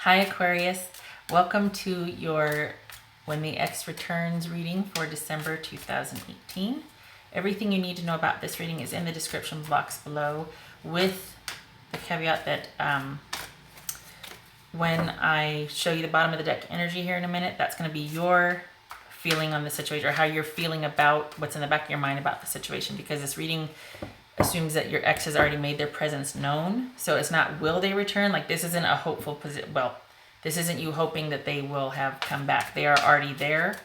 Hi Aquarius, welcome to your When the X Returns reading for December 2018. Everything you need to know about this reading is in the description box below, with the caveat that when I show you the bottom of the deck energy here in a minute, that's going to be your feeling on the situation, or how you're feeling about what's in the back of your mind about the situation, because this reading assumes that your ex has already made their presence known. So it's not will they return, like this isn't a hopeful position. Well, this isn't you hoping that they will have come back. They are already there.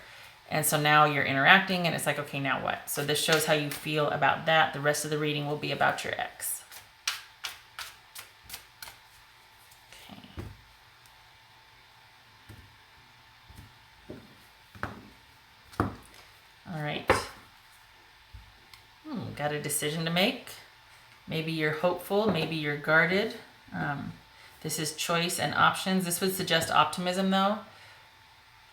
And so now you're interacting and it's like, okay, now what? So this shows how you feel about that. The rest of the reading will be about your ex. Okay. All right. Got a decision to make. Maybe you're hopeful, maybe you're guarded. This is choice and options. This would suggest optimism though.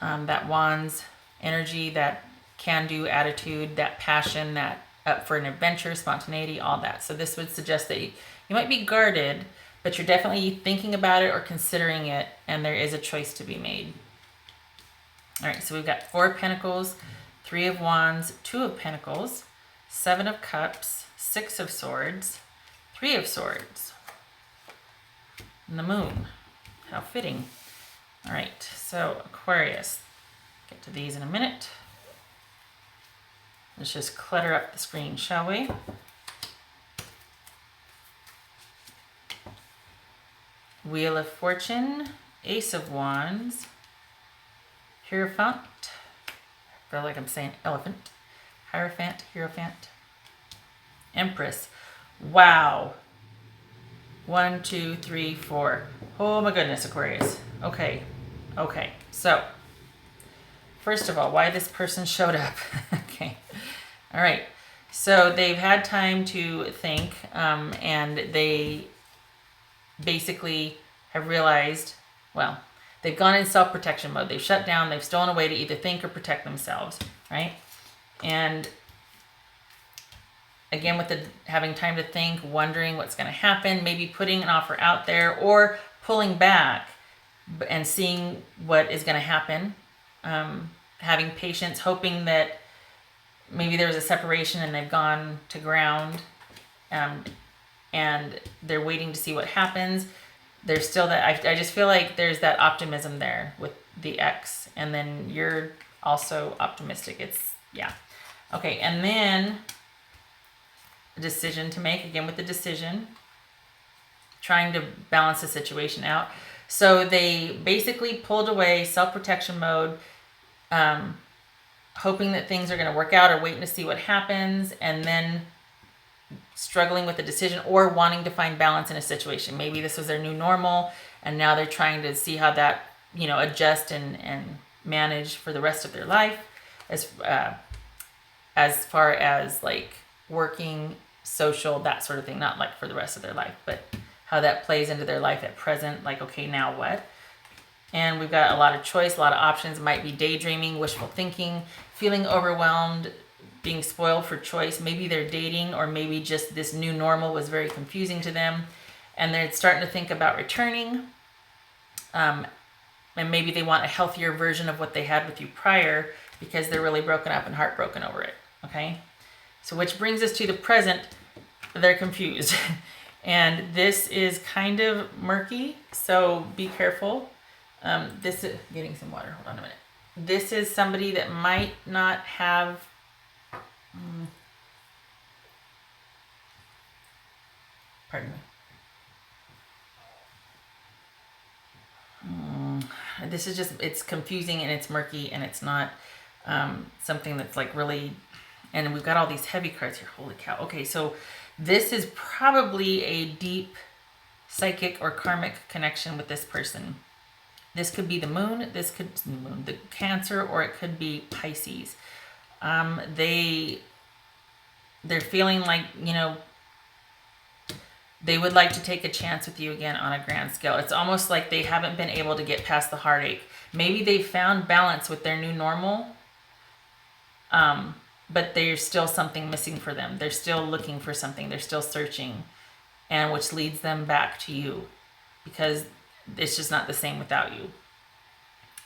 That Wands energy, that can-do attitude, that passion, that up for an adventure, spontaneity, all that. So this would suggest that you might be guarded, but you're definitely thinking about it or considering it, and there is a choice to be made. All right, so we've got 4 of Pentacles, 3 of Wands, 2 of Pentacles, 7 of Cups, 6 of Swords, 3 of Swords, and the Moon. How fitting. All right, so Aquarius, get to these in a minute. Let's just clutter up the screen, shall we? Wheel of Fortune, Ace of Wands, Hierophant, I feel like I'm saying elephant, Hierophant, Hierophant, Empress. Wow. 1, 2, 3, 4. Oh my goodness, Aquarius. Okay. So, first of all, why this person showed up. Okay. All right. So they've had time to think, and they basically have realized, well, they've gone in self-protection mode. They've shut down. They've stolen away to either think or protect themselves, right? And again, with the having time to think, wondering what's going to happen, maybe putting an offer out there or pulling back and seeing what is going to happen. Having patience, hoping that maybe there was a separation and they've gone to ground, and they're waiting to see what happens. There's still that, I just feel like there's that optimism there with the ex, and then you're also optimistic. It's, yeah. Okay, and then a decision to make, again with the decision, trying to balance the situation out. So they basically pulled away, self-protection mode, hoping that things are going to work out or waiting to see what happens, and then struggling with the decision or wanting to find balance in a situation. Maybe this was their new normal and now they're trying to see how that, adjust and manage for the rest of their life, as far as like working, social, that sort of thing. Not like for the rest of their life, but how that plays into their life at present. Like, okay, now what? And we've got a lot of choice, a lot of options. Might be daydreaming, wishful thinking, feeling overwhelmed, being spoiled for choice. Maybe they're dating, or maybe just this new normal was very confusing to them, and they're starting to think about returning. And maybe they want a healthier version of what they had with you prior, because they're really broken up and heartbroken over it. Okay? So which brings us to the present. They're confused. And this is kind of murky, so be careful. This is getting some water. Hold on a minute. This is somebody that might not have pardon me. This is just, it's confusing and it's murky and it's not something that's like really, and we've got all these heavy cards here. Holy cow. Okay, so this is probably a deep psychic or karmic connection with this person. This could be the moon, the Cancer, or it could be Pisces. They're feeling like, they would like to take a chance with you again on a grand scale. It's almost like they haven't been able to get past the heartache. Maybe they found balance with their new normal, but there's still something missing for them. They're still looking for something. They're still searching, and which leads them back to you, because it's just not the same without you.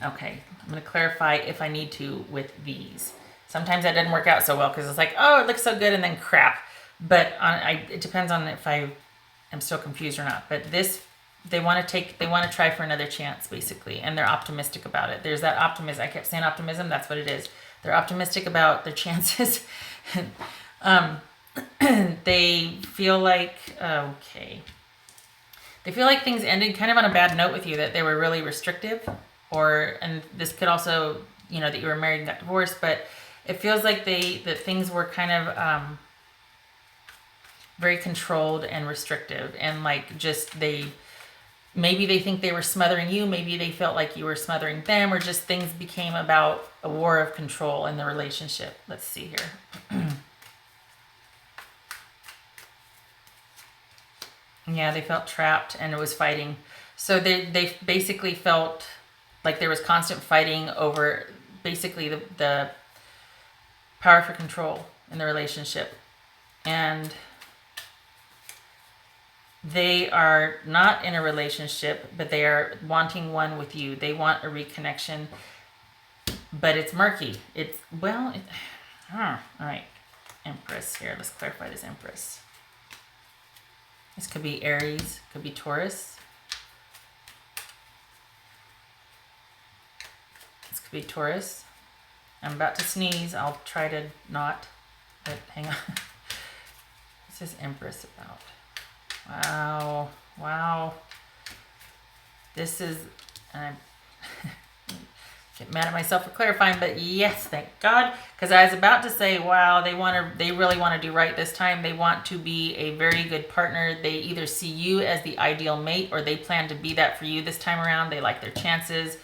Okay, I'm going to clarify if I need to with these. Sometimes that doesn't work out so well because it's like, oh, it looks so good, and then crap. But it depends on if I am still confused or not. But this, they want to try for another chance, basically, and they're optimistic about it. There's that optimism. I kept saying optimism. That's what it is. They're optimistic about their chances. They feel like, okay. They feel like things ended kind of on a bad note with you, that they were really restrictive, and this could also, that you were married and got divorced, but it feels like that things were kind of very controlled and restrictive, and like just maybe they think they were smothering you, maybe they felt like you were smothering them, or just things became about a war of control in the relationship. Let's see here. Yeah, they felt trapped and it was fighting. So they basically felt like there was constant fighting over basically the power for control in the relationship. And they are not in a relationship, but they are wanting one with you. They want a reconnection, but it's murky. All right. Empress here. Let's clarify this Empress. This could be Aries, could be Taurus. This could be Taurus. I'm about to sneeze. I'll try to not, but hang on. What's this Empress about? Wow. This is, and I get mad at myself for clarifying, but yes, thank God, because I was about to say, wow, they really want to do right this time. They want to be a very good partner. They either see you as the ideal mate, or they plan to be that for you this time around. They like their chances.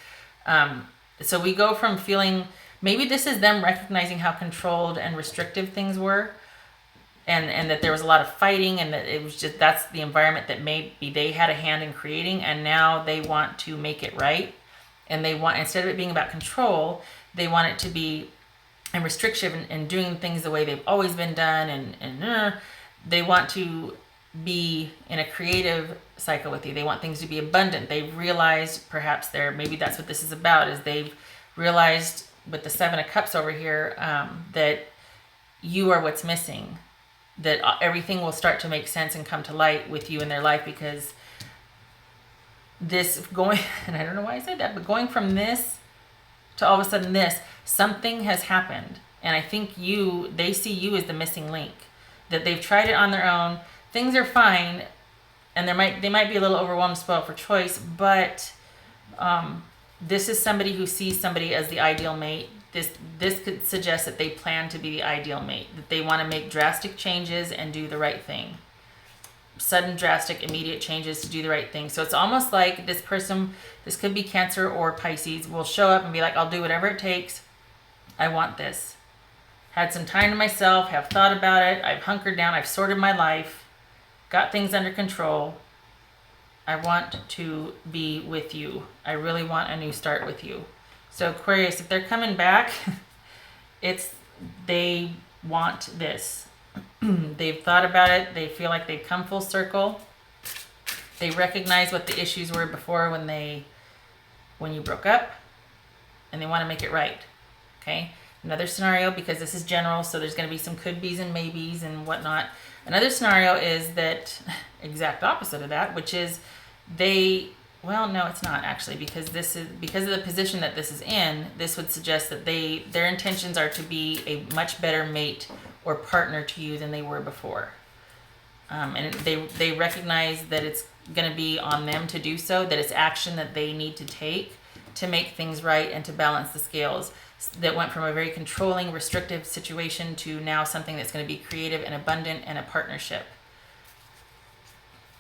So we go from feeling, maybe this is them recognizing how controlled and restrictive things were, and that there was a lot of fighting, and that it was just, that's the environment that maybe they had a hand in creating, and now they want to make it right. And they want, instead of it being about control, they want it to be and restriction and doing things the way they've always been done, and they want to be in a creative cycle with you. They want things to be abundant. They've realized, perhaps maybe that's what this is about, is they've realized with the Seven of Cups over here, that you are what's missing, that everything will start to make sense and come to light with you in their life, because this going, and I don't know why I said that, but going from this to all of a sudden this, something has happened. And I think they see you as the missing link, that they've tried it on their own. Things are fine, and they might be a little overwhelmed, spoiled for choice, but this is somebody who sees somebody as the ideal mate. This could suggest that they plan to be the ideal mate, that they want to make drastic changes and do the right thing. Sudden, drastic, immediate changes to do the right thing. So it's almost like this person, this could be Cancer or Pisces, will show up and be like, I'll do whatever it takes. I want this. Had some time to myself, have thought about it. I've hunkered down. I've sorted my life, got things under control. I want to be with you. I really want a new start with you. So Aquarius, if they're coming back, they want this. They've thought about it. They feel like they've come full circle. They recognize what the issues were before when you broke up, and they want to make it right. Okay. Another scenario, because this is general, so there's going to be some could be's and maybes and whatnot. Another scenario is that exact opposite of that, which is no, it's not actually, because of the position that this is in. This would suggest that their intentions are to be a much better mate or partner to you than they were before. And they recognize that it's going to be on them to do so, that it's action that they need to take to make things right and to balance the scales. That went from a very controlling, restrictive situation to now something that's going to be creative and abundant and a partnership.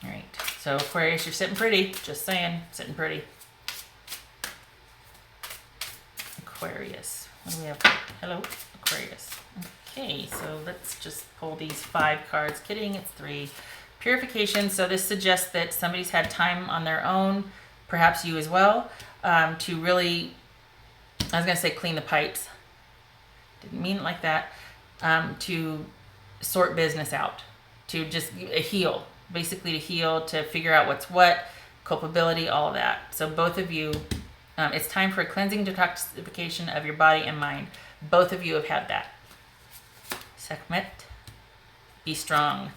All right, so Aquarius, you're sitting pretty. Just saying, sitting pretty. Aquarius, what do we have? Hello, Aquarius. Okay, so let's just pull these 5 cards. Kidding, it's 3. Purification. So this suggests that somebody's had time on their own, perhaps you as well, to really, I was going to say clean the pipes. Didn't mean it like that. To sort business out, to just heal. Basically to heal, to figure out what's what, culpability, all of that. So both of you, it's time for a cleansing detoxification of your body and mind. Both of you have had that. Sekhmet, be strong.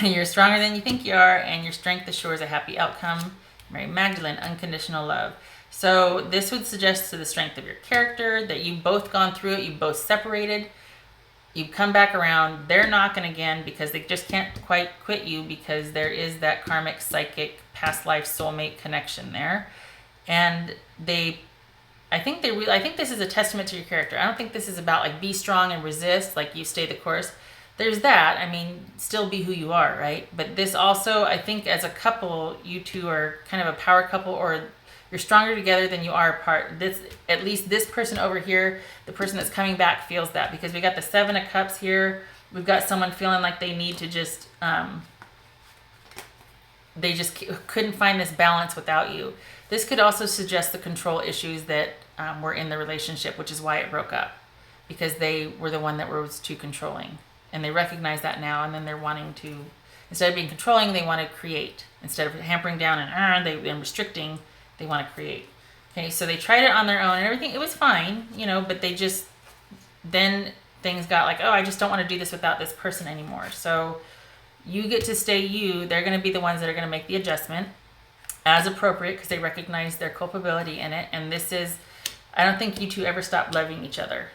You're stronger than you think you are, and your strength assures a happy outcome. Mary Magdalene, unconditional love. So this would suggest to the strength of your character, that you've both gone through it, you've both separated, you've come back around, they're knocking again because they just can't quite quit you, because there is that karmic, psychic, past life soulmate connection there. And I think this is a testament to your character. I don't think this is about like be strong and resist, like you stay the course. There's that. I mean, still be who you are, right? But this also, I think as a couple, you two are kind of a power couple, or you're stronger together than you are apart. This, at least this person over here, the person that's coming back, feels that, because we got the 7 of Cups here. We've got someone feeling like they need to just, they just couldn't find this balance without you. This could also suggest the control issues that were in the relationship, which is why it broke up, because they were the one that was too controlling. And they recognize that now, and then they're wanting to, instead of being controlling, they want to create. Instead of hampering down and restricting, they want to create. Okay, so they tried it on their own and everything. It was fine, but they just, then things got like, oh, I just don't want to do this without this person anymore. So you get to stay you. They're going to be the ones that are going to make the adjustment as appropriate, because they recognize their culpability in it. And this is, I don't think you two ever stop loving each other,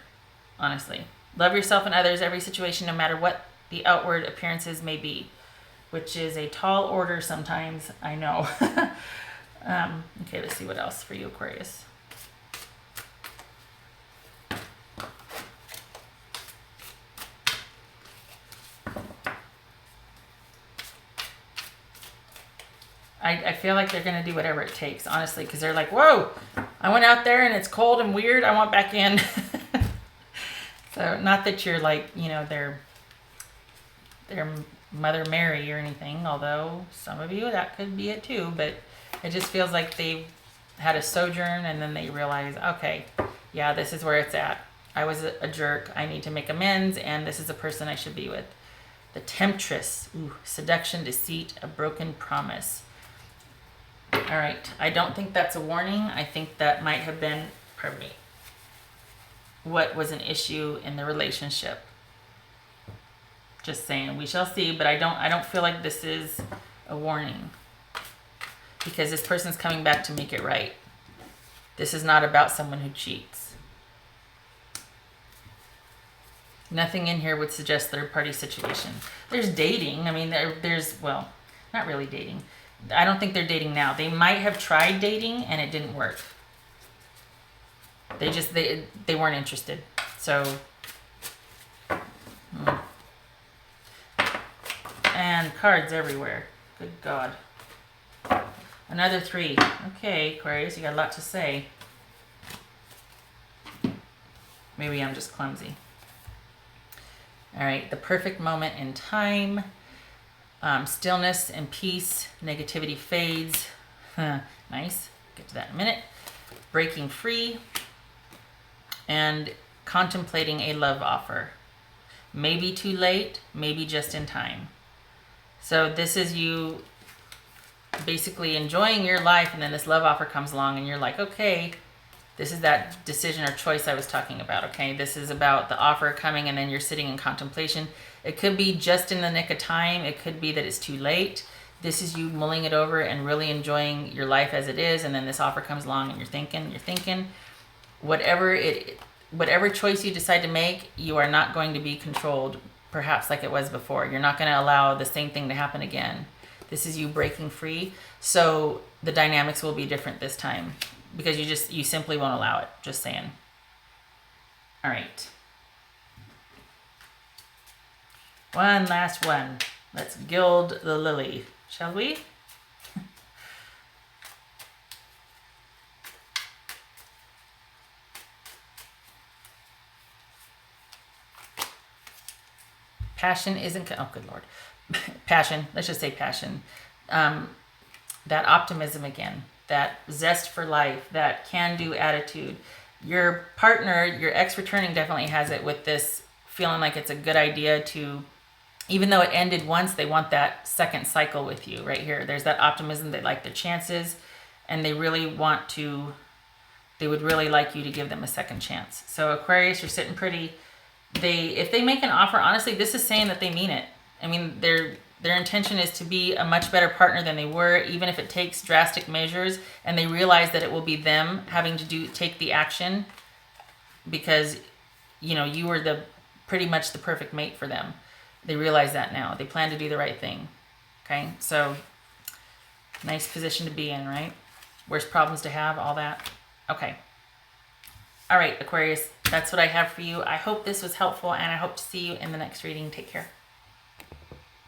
honestly. Love yourself and others, every situation, no matter what the outward appearances may be, which is a tall order sometimes, I know. Okay, let's see what else for you, Aquarius. I feel like they're going to do whatever it takes, honestly, because they're like, whoa, I went out there and it's cold and weird. I want back in. So not that you're like, their Mother Mary or anything, although some of you, that could be it too. But it just feels like they've had a sojourn and then they realize, okay, yeah, this is where it's at. I was a jerk. I need to make amends, and this is a person I should be with. The Temptress. Ooh, seduction, deceit, a broken promise. All right. I don't think that's a warning. I think that might have been, pardon me, what was an issue in the relationship. Just saying, we shall see, but I don't feel like this is a warning, because this person's coming back to make it right. This is not about someone who cheats. Nothing in here would suggest third party situation. There's dating. I mean, there's, well, not really dating. I don't think they're dating now. They might have tried dating and it didn't work. They weren't interested. So, and cards everywhere. Good God. Another 3. Okay, Aquarius, you got a lot to say. Maybe I'm just clumsy. All right, the perfect moment in time. Stillness and peace. Negativity fades. Nice. Get to that in a minute. Breaking free. And contemplating a love offer. Maybe too late, maybe just in time. So this is you basically enjoying your life, and then this love offer comes along and you're like, okay, this is that decision or choice I was talking about, okay? This is about the offer coming and then you're sitting in contemplation. It could be just in the nick of time. It could be that it's too late. This is you mulling it over and really enjoying your life as it is, and then this offer comes along and you're thinking. Whatever choice you decide to make, you are not going to be controlled, perhaps like it was before. You're not going to allow the same thing to happen again. This is you breaking free. So the dynamics will be different this time, because you simply won't allow it. Just saying. All right. One last one. Let's gild the lily, shall we? Passion isn't, oh, good Lord. Passion, let's just say passion. That optimism again, that zest for life, that can-do attitude. Your partner, your ex-returning definitely has it with this feeling like it's a good idea to even though it ended once, they want that second cycle with you right here. There's that optimism. They like their chances, and they really want to, they would really like you to give them a second chance. So Aquarius, you're sitting pretty. If they make an offer, honestly, this is saying that they mean it. I mean, their intention is to be a much better partner than they were, even if it takes drastic measures, and they realize that it will be them having to take the action because, you know, you were pretty much the perfect mate for them. They realize that now. They plan to do the right thing. Okay, so nice position to be in, right? Worst problems to have, all that. Okay. All right, Aquarius, that's what I have for you. I hope this was helpful, and I hope to see you in the next reading. Take care.